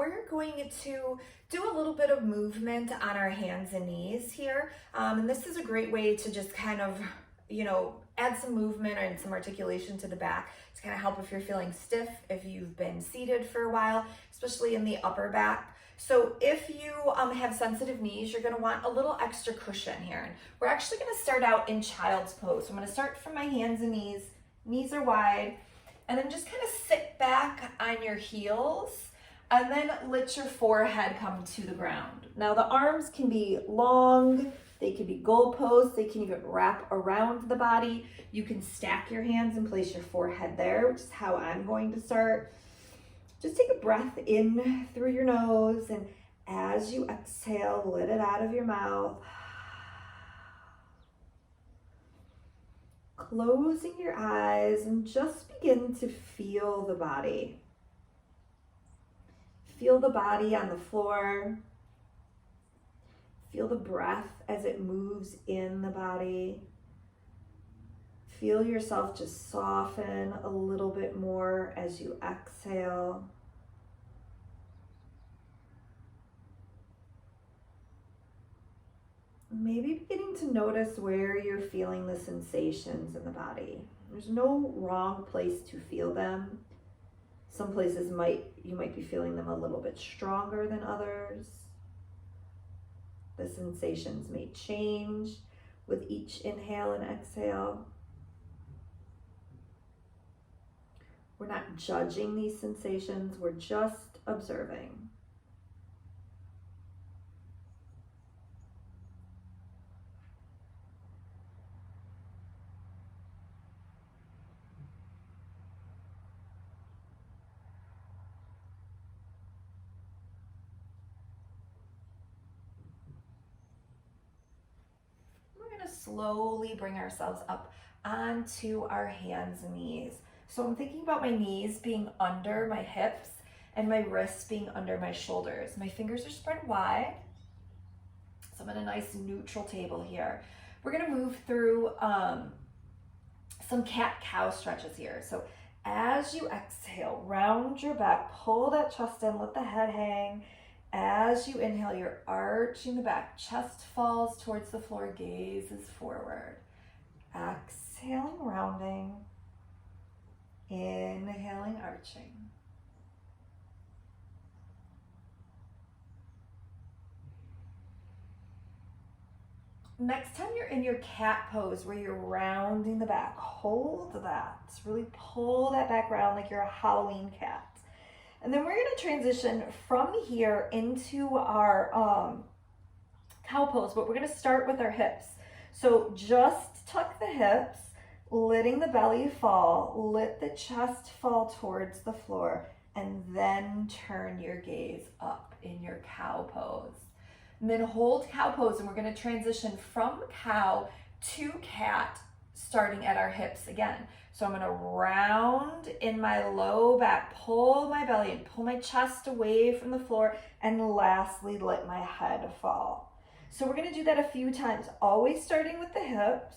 we're going to do a little bit of movement on our hands and knees here. And this is a great way to just kind of, add some movement and some articulation to the back to kind of help if you're feeling stiff, if you've been seated for a while, especially in the upper back. So if you have sensitive knees, you're gonna want a little extra cushion here. And we're actually gonna start out in child's pose. So I'm gonna start from my hands and knees are wide, and then just kind of sit back on your heels and then let your forehead come to the ground. Now the arms can be long, they can be goalposts, they can even wrap around the body. You can stack your hands and place your forehead there, which is how I'm going to start. Just take a breath in through your nose, and as you exhale, let it out of your mouth. Closing your eyes and just begin to feel the body. Feel the body on the floor. Feel the breath as it moves in the body. Feel yourself just soften a little bit more as you exhale. Maybe beginning to notice where you're feeling the sensations in the body. There's no wrong place to feel them. Some places you might be feeling them a little bit stronger than others. The sensations may change with each inhale and exhale. We're not judging these sensations, we're just observing. Slowly bring ourselves up onto our hands and knees. So I'm thinking about my knees being under my hips and my wrists being under my shoulders. My fingers are spread wide. So I'm in a nice neutral table here. We're gonna move through some cat-cow stretches here. So as you exhale, round your back, pull that chest in, let the head hang. As you inhale, you're arching the back, chest falls towards the floor, gaze is forward. Exhaling, rounding. Inhaling, arching. Next time you're in your cat pose where you're rounding the back, hold that. Really pull that back round like you're a Halloween cat. And then we're going to transition from here into our cow pose, but we're going to start with our hips. So just tuck the hips, letting the belly fall, let the chest fall towards the floor, and then turn your gaze up in your cow pose. And then hold cow pose, and we're going to transition from cow to cat, starting at our hips again. So I'm gonna round in my low back, pull my belly and pull my chest away from the floor, and lastly, let my head fall. So we're gonna do that a few times, always starting with the hips.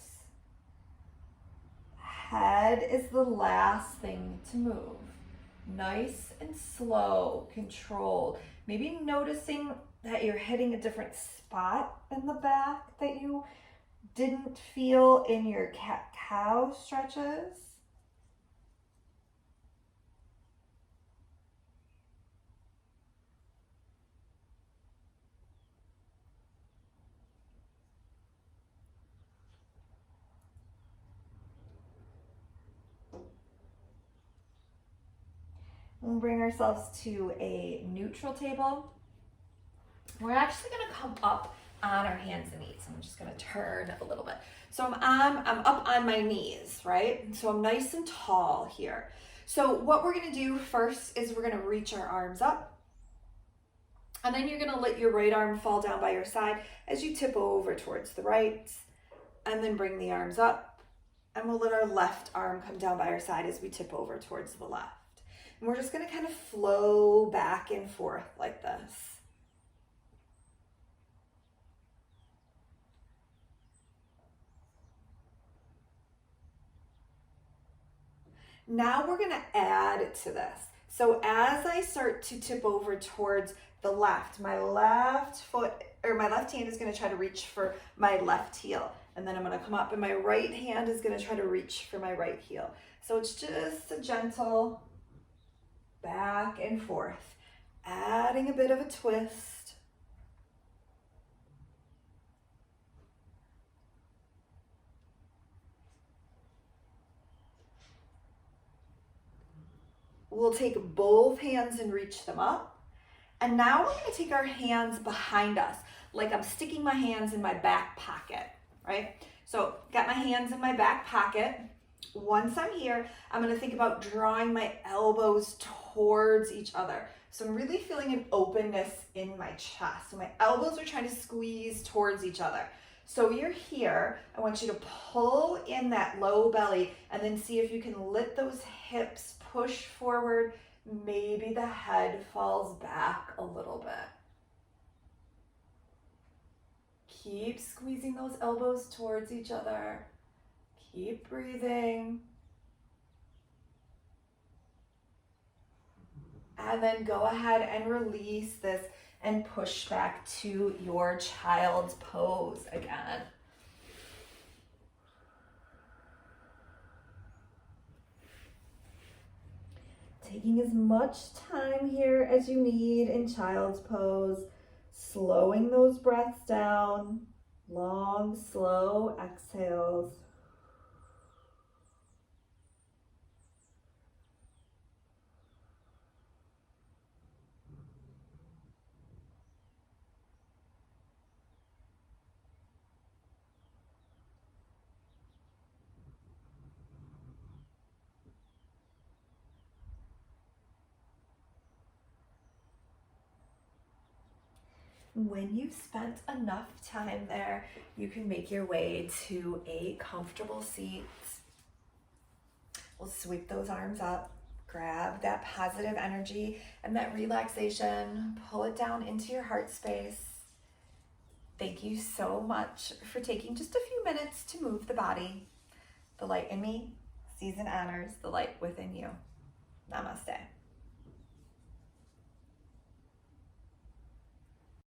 Head is the last thing to move. Nice and slow, controlled. Maybe noticing that you're hitting a different spot in the back that you didn't feel in your cat-cow stretches. We'll bring ourselves to a neutral table. We're actually gonna come up on our hands and knees. I'm just gonna turn a little bit. So I'm up on my knees, right? So I'm nice and tall here. So what we're gonna do first is we're gonna reach our arms up, and then you're gonna let your right arm fall down by your side as you tip over towards the right, and then bring the arms up, and we'll let our left arm come down by our side as we tip over towards the left. And we're just gonna kind of flow back and forth like this. Now we're gonna add to this. So as I start to tip over towards the left, my left foot or my left hand is going to try to reach for my left heel. And then I'm going to come up and my right hand is going to try to reach for my right heel. So it's just a gentle back and forth, adding a bit of a twist. We'll take both hands and reach them up. And now we're going to take our hands behind us, like I'm sticking my hands in my back pocket, right? So got my hands in my back pocket. Once I'm here, I'm going to think about drawing my elbows towards each other. So I'm really feeling an openness in my chest. So my elbows are trying to squeeze towards each other. So you're here. I want you to pull in that low belly and then see if you can lift those hips, push forward. Maybe the head falls back a little bit. Keep squeezing those elbows towards each other. Keep breathing. And then go ahead and release this and push back to your child's pose again. Taking as much time here as you need in child's pose, slowing those breaths down, long, slow exhales. When you've spent enough time there, you can make your way to a comfortable seat. We'll sweep those arms up, grab that positive energy and that relaxation, pull it down into your heart space. Thank you so much for taking just a few minutes to move the body. The light in me sees and honors the light within you. Namaste.